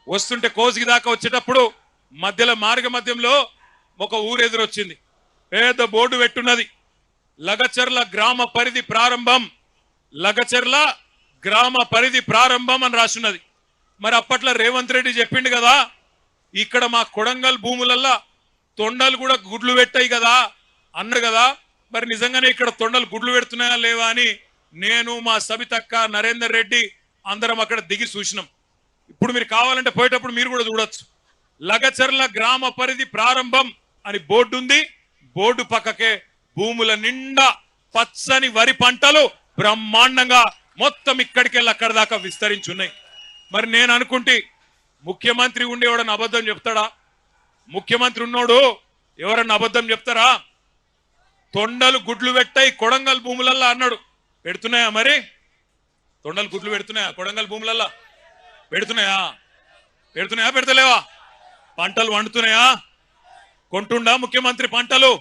వస్తుంటే కోసిగి దాకా వచ్చేటప్పుడు మధ్యలో మధ్యంలో ఒక ఊరు ఎదురొచ్చింది. పెద్ద బోర్డు పెట్టున్నది, లగచర్ల గ్రామ పరిధి ప్రారంభం, లగచర్ల గ్రామ పరిధి ప్రారంభం అని రాసున్నది. మరి అప్పట్లో రేవంత్ రెడ్డి చెప్పిండు కదా, ఇక్కడ మా కొడంగల్ భూములల్లా తొండలు కూడా గుడ్లు పెట్టాయి కదా అన్నారు కదా. మరి నిజంగానే ఇక్కడ తొండలు గుడ్లు పెడుతున్నాయా లేవా అని నేను, మా సబితక్క, నరేందర్ రెడ్డి అందరం అక్కడ దిగి చూసినాం. ఇప్పుడు మీరు కావాలంటే పోయేటప్పుడు మీరు కూడా చూడొచ్చు. లగచర్ల గ్రామ పరిధి ప్రారంభం అని బోర్డు ఉంది. బోర్డు పక్కకే భూముల నిండా పచ్చని వరి పంటలు బ్రహ్మాండంగా మొత్తం ఇక్కడికెళ్ళి అక్కడి దాకా విస్తరించున్నాయి. మరి నేను అనుకుంటే ముఖ్యమంత్రి ఉండి ఎవడన్నా అబద్ధం చెప్తాడా? ముఖ్యమంత్రి ఉన్నోడు ఎవరన్నా అబద్ధం చెప్తారా? తొండలు గుడ్లు పెట్టాయి కొడంగల్ భూములల్లా అన్నాడు. పెడుతున్నాయా? మరి తొండలు గుడ్లు పెడుతున్నాయా కొడంగల్ భూములల్లా? పెడుతున్నాయా? పెడుతున్నాయా? పెడతలేవా? పంటలు వండుతున్నాయా? కొంటుండా ముఖ్యమంత్రి పంటలు?